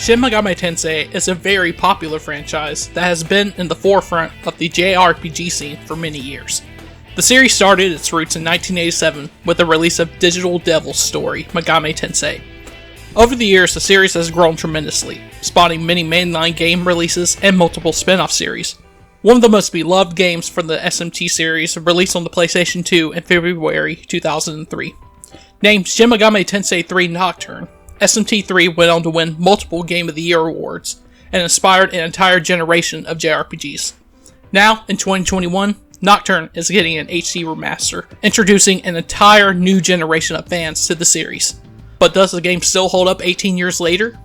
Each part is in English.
Shin Megami Tensei is a very popular franchise that has been in the forefront of the JRPG scene for many years. The series started its roots in 1987 with the release of Digital Devil's story, Megami Tensei. Over the years, the series has grown tremendously, spawning many mainline game releases and multiple spin-off series. One of the most beloved games from the SMT series released on the PlayStation 2 in February 2003. Named Shin Megami Tensei 3 Nocturne, SMT3 went on to win multiple Game of the Year awards and inspired an entire generation of JRPGs. Now, in 2021, Nocturne is getting an HD remaster, introducing an entire new generation of fans to the series. But does the game still hold up 18 years later?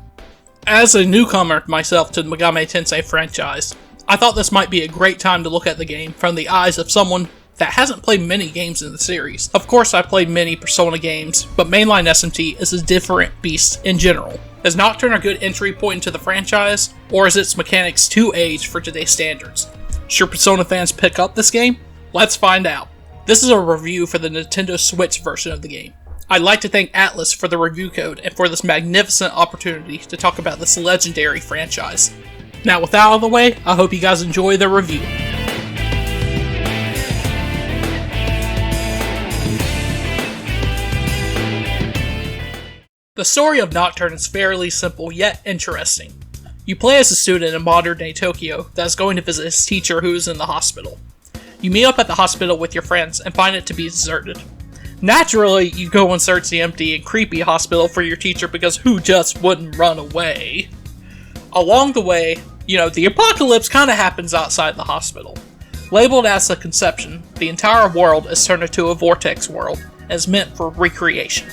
As a newcomer myself to the Megami Tensei franchise, I thought this might be a great time to look at the game from the eyes of someone that hasn't played many games in the series. Of course, I played many Persona games, but mainline SMT is a different beast in general. Is Nocturne a good entry point into the franchise, or is its mechanics too aged for today's standards? Should Persona fans pick up this game? Let's find out. This is a review for the Nintendo Switch version of the game. I'd like to thank ATLUS for the review code and for this magnificent opportunity to talk about this legendary franchise. Now, with that out of the way, I hope you guys enjoy the review. The story of Nocturne is fairly simple yet interesting. You play as a student in modern-day Tokyo that is going to visit his teacher who is in the hospital. You meet up at the hospital with your friends and find it to be deserted. Naturally, you go and search the empty and creepy hospital for your teacher because who just wouldn't run away? Along the way, the apocalypse kind of happens outside the hospital. Labeled as a conception, the entire world is turned into a vortex world and is meant for recreation.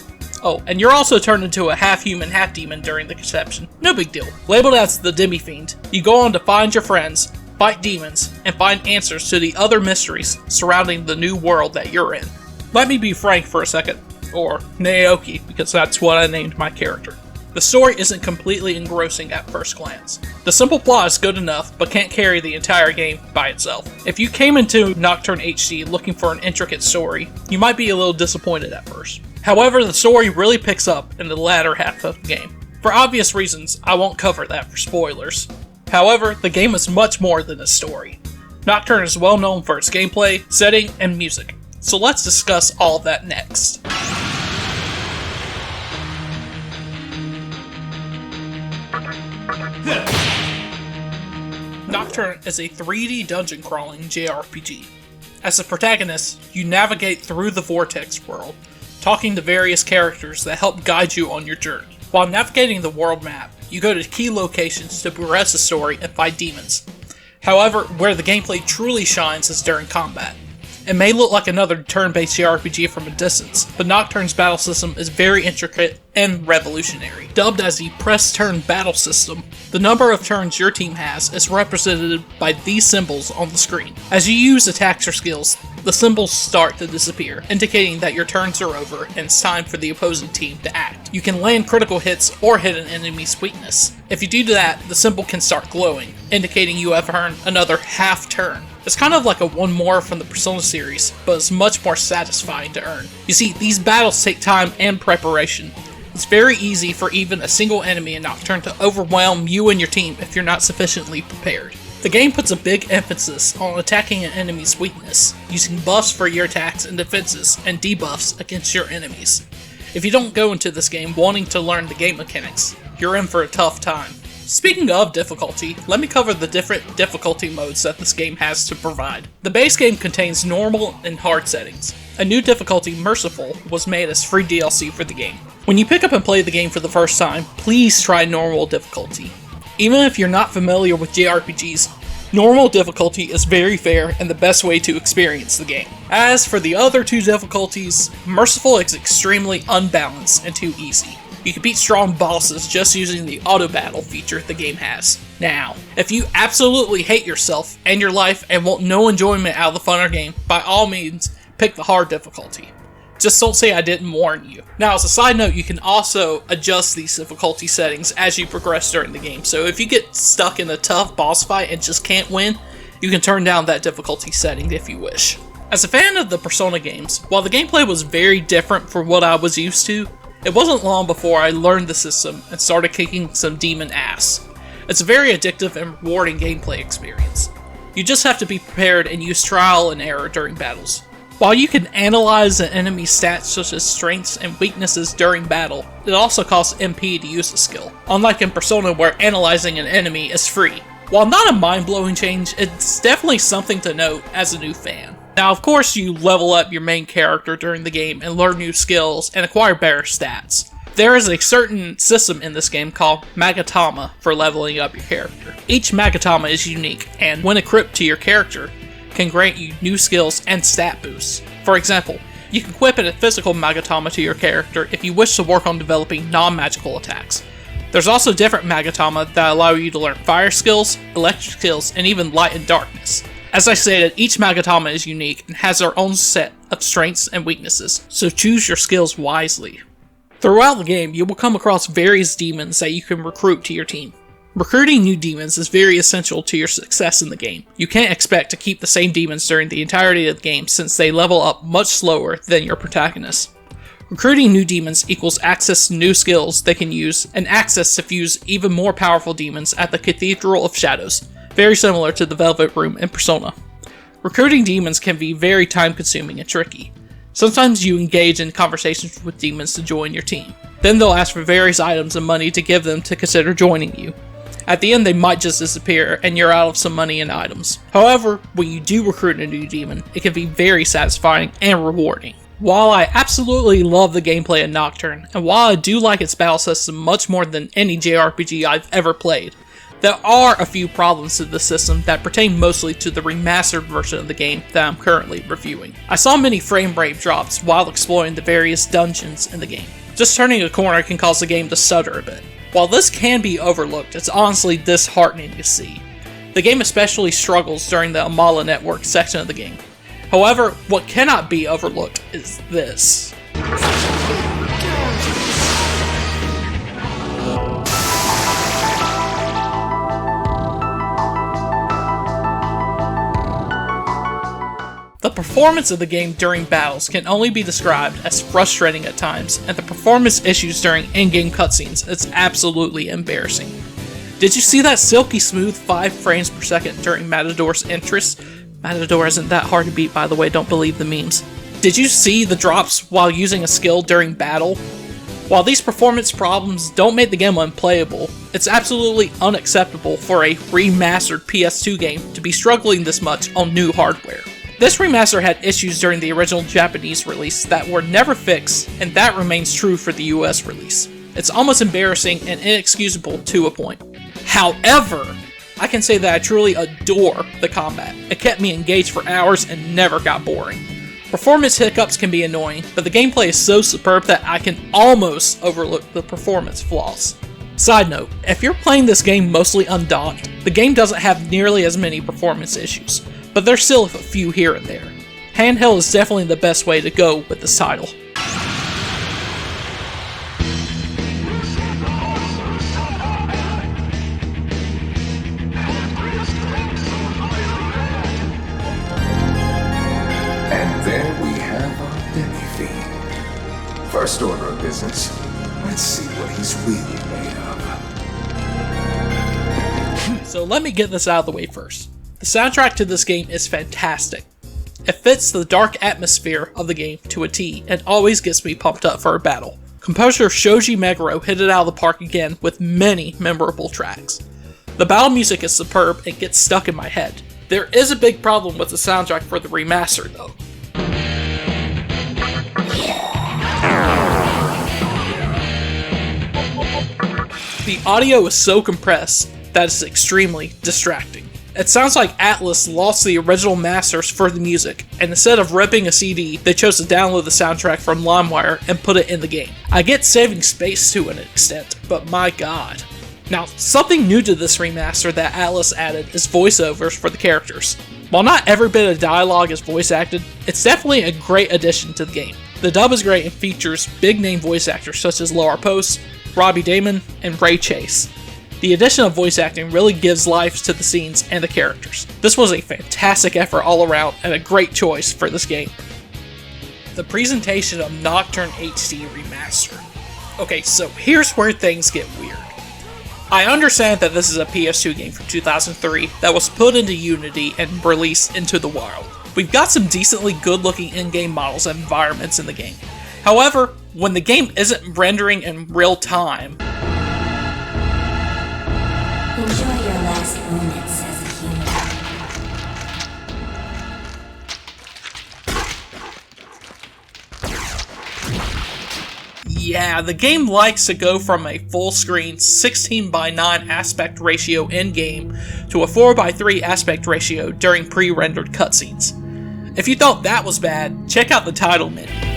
Oh, and you're also turned into a half-human, half-demon during the conception. No big deal. Labeled as the Demi-Fiend, you go on to find your friends, fight demons, and find answers to the other mysteries surrounding the new world that you're in. Let me be frank for a second, or Naoki, because that's what I named my character. The story isn't completely engrossing at first glance. The simple plot is good enough, but can't carry the entire game by itself. If you came into Nocturne HD looking for an intricate story, you might be a little disappointed at first. However, the story really picks up in the latter half of the game. For obvious reasons, I won't cover that for spoilers. However, the game is much more than a story. Nocturne is well known for its gameplay, setting, and music. So let's discuss all of that next. Nocturne is a 3D dungeon crawling JRPG. As the protagonist, you navigate through the Vortex world, talking to various characters that help guide you on your journey. While navigating the world map, you go to key locations to progress the story and fight demons. However, where the gameplay truly shines is during combat. It may look like another turn-based JRPG from a distance, but Nocturne's battle system is very intricate and revolutionary. Dubbed as the press turn battle system, the number of turns your team has is represented by these symbols on the screen. As you use attacks or skills, the symbols start to disappear, indicating that your turns are over and it's time for the opposing team to act. You can land critical hits or hit an enemy's weakness. If you do that, the symbol can start glowing, indicating you have earned another half turn. It's kind of like a one more from the Persona series, but it's much more satisfying to earn. You see, these battles take time and preparation. It's very easy for even a single enemy in Nocturne to overwhelm you and your team if you're not sufficiently prepared. The game puts a big emphasis on attacking an enemy's weakness, using buffs for your attacks and defenses, and debuffs against your enemies. If you don't go into this game wanting to learn the game mechanics, you're in for a tough time. Speaking of difficulty, let me cover the different difficulty modes that this game has to provide. The base game contains normal and hard settings. A new difficulty, Merciful, was made as free DLC for the game. When you pick up and play the game for the first time, please try normal difficulty. Even if you're not familiar with JRPGs, normal difficulty is very fair and the best way to experience the game. As for the other two difficulties, Merciful is extremely unbalanced and too easy. You can beat strong bosses just using the auto battle feature the game has. Now, if you absolutely hate yourself and your life and want no enjoyment out of the funner game, by all means, pick the hard difficulty. Just don't say I didn't warn you. Now, as a side note, you can also adjust these difficulty settings as you progress during the game. So if you get stuck in a tough boss fight and just can't win, you can turn down that difficulty setting if you wish. As a fan of the Persona games, while the gameplay was very different from what I was used to, It wasn't long before I learned the system and started kicking some demon ass. It's a very addictive and rewarding gameplay experience. You just have to be prepared and use trial and error during battles. While you can analyze an enemy's stats such as strengths and weaknesses during battle, it also costs MP to use the skill, unlike in Persona where analyzing an enemy is free. While not a mind-blowing change, it's definitely something to note as a new fan. Now of course you level up your main character during the game and learn new skills and acquire better stats. There is a certain system in this game called Magatama for leveling up your character. Each Magatama is unique, and when equipped to your character, can grant you new skills and stat boosts. For example, you can equip a physical Magatama to your character if you wish to work on developing non-magical attacks. There's also different Magatama that allow you to learn fire skills, electric skills, and even light and darkness. As I stated, each Magatama is unique and has their own set of strengths and weaknesses, so choose your skills wisely. Throughout the game, you will come across various demons that you can recruit to your team. Recruiting new demons is very essential to your success in the game. You can't expect to keep the same demons during the entirety of the game since they level up much slower than your protagonist. Recruiting new demons equals access to new skills they can use and access to fuse even more powerful demons at the Cathedral of Shadows, very similar to the Velvet Room in Persona. Recruiting demons can be very time consuming and tricky. Sometimes you engage in conversations with demons to join your team. Then they'll ask for various items and money to give them to consider joining you. At the end, they might just disappear, and you're out of some money and items. However, when you do recruit a new demon, it can be very satisfying and rewarding. While I absolutely love the gameplay in Nocturne, and while I do like its battle system much more than any JRPG I've ever played, there are a few problems to the system that pertain mostly to the remastered version of the game that I'm currently reviewing. I saw many frame rate drops while exploring the various dungeons in the game. Just turning a corner can cause the game to stutter a bit. While this can be overlooked, it's honestly disheartening to see. The game especially struggles during the Amala Network section of the game. However, what cannot be overlooked is this. The performance of the game during battles can only be described as frustrating at times, and the performance issues during in-game cutscenes is absolutely embarrassing. Did you see that silky smooth 5 frames per second during Matador's entrance? Matador isn't that hard to beat, by the way, don't believe the memes. Did you see the drops while using a skill during battle? While these performance problems don't make the game unplayable, it's absolutely unacceptable for a remastered PS2 game to be struggling this much on new hardware. This remaster had issues during the original Japanese release that were never fixed, and that remains true for the US release. It's almost embarrassing and inexcusable to a point. However, I can say that I truly adore the combat. It kept me engaged for hours and never got boring. Performance hiccups can be annoying, but the gameplay is so superb that I can almost overlook the performance flaws. Side note, if you're playing this game mostly undocked, the game doesn't have nearly as many performance issues, but there's still a few here and there. Handheld is definitely the best way to go with this title. And there we have our demi-fiend. First order of business, let's see what he's really made of. So let me get this out of the way first. The soundtrack to this game is fantastic. It fits the dark atmosphere of the game to a T and always gets me pumped up for a battle. Composer Shoji Meguro hit it out of the park again with many memorable tracks. The battle music is superb and gets stuck in my head. There is a big problem with the soundtrack for the remaster though. The audio is so compressed that it's extremely distracting. It sounds like ATLUS lost the original masters for the music, and instead of ripping a CD, they chose to download the soundtrack from LimeWire and put it in the game. I get saving space to an extent, but my god. Now, something new to this remaster that ATLUS added is voiceovers for the characters. While not every bit of dialogue is voice acted, it's definitely a great addition to the game. The dub is great and features big name voice actors such as Laura Post, Robbie Damon, and Ray Chase. The addition of voice acting really gives life to the scenes and the characters. This was a fantastic effort all around and a great choice for this game. The presentation of Nocturne HD Remaster. Okay, so here's where things get weird. I understand that this is a PS2 game from 2003 that was put into Unity and released into the wild. We've got some decently good looking in-game models and environments in the game. However, when the game isn't rendering in real time, Enjoy your last moments as a human. yeah, the game likes to go from a full screen 16:9 aspect ratio in-game to a 4:3 aspect ratio during pre-rendered cutscenes. If you thought that was bad, check out the title menu.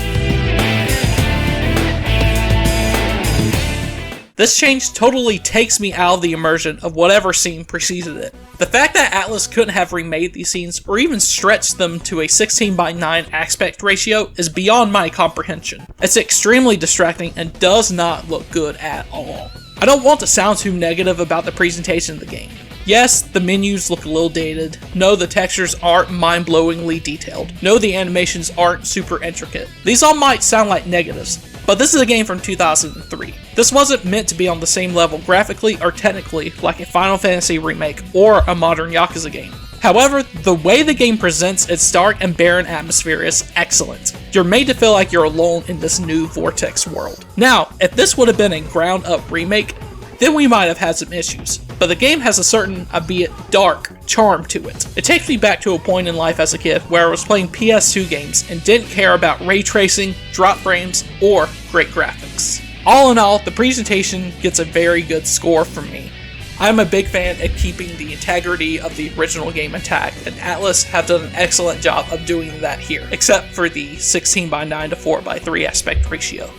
This change totally takes me out of the immersion of whatever scene preceded it. The fact that ATLUS couldn't have remade these scenes or even stretched them to a 16:9 aspect ratio is beyond my comprehension. It's extremely distracting and does not look good at all. I don't want to sound too negative about the presentation of the game. Yes, the menus look a little dated. No, the textures aren't mind-blowingly detailed. No, the animations aren't super intricate. These all might sound like negatives, but this is a game from 2003. This wasn't meant to be on the same level graphically or technically like a Final Fantasy remake or a modern Yakuza game. However, the way the game presents its dark and barren atmosphere is excellent. You're made to feel like you're alone in this new Vortex world. Now, if this would have been a ground-up remake, then we might have had some issues. But the game has a certain, albeit dark, charm to it. It takes me back to a point in life as a kid where I was playing PS2 games and didn't care about ray tracing, drop frames, or great graphics. All in all, the presentation gets a very good score from me. I'm a big fan of keeping the integrity of the original game intact, and ATLUS have done an excellent job of doing that here, except for the 16:9 to 4:3 aspect ratio.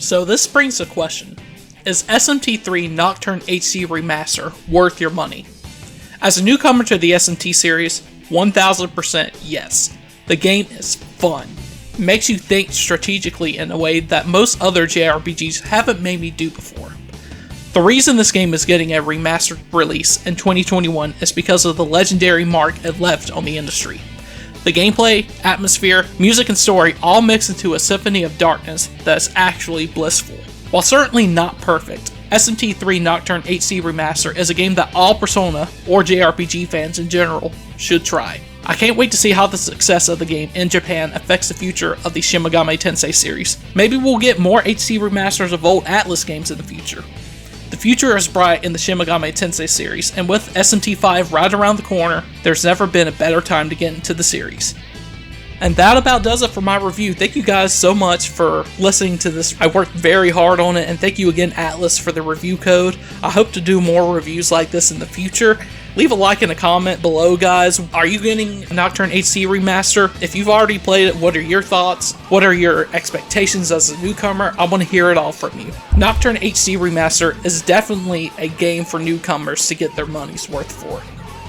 So this brings a question. Is SMT3 Nocturne HD Remaster worth your money? As a newcomer to the SMT series, 1000% yes. The game is fun. It makes you think strategically in a way that most other JRPGs haven't made me do before. The reason this game is getting a remastered release in 2021 is because of the legendary mark it left on the industry. The gameplay, atmosphere, music, and story all mix into a symphony of darkness that is actually blissful. While certainly not perfect, SMT3 Nocturne HD Remaster is a game that all Persona, or JRPG fans in general, should try. I can't wait to see how the success of the game in Japan affects the future of the Shin Megami Tensei series. Maybe we'll get more HD remasters of old ATLUS games in the future. The future is bright in the Shin Megami Tensei series, and with SMT5 right around the corner, there's never been a better time to get into the series. And that about does it for my review. Thank you guys so much for listening to this. I worked very hard on it, and thank you again, ATLUS, for the review code. I hope to do more reviews like this in the future. Leave a like and a comment below, guys. Are you getting Nocturne HD Remaster? If you've already played it, what are your thoughts? What are your expectations as a newcomer? I want to hear it all from you. Nocturne HD Remaster is definitely a game for newcomers to get their money's worth for.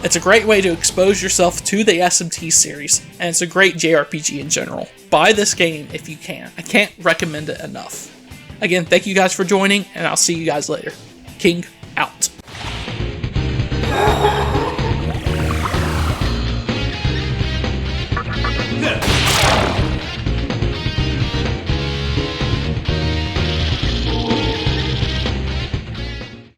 It's a great way to expose yourself to the SMT series, and it's a great JRPG in general. Buy this game if you can. I can't recommend it enough. Again, thank you guys for joining, and I'll see you guys later. King out.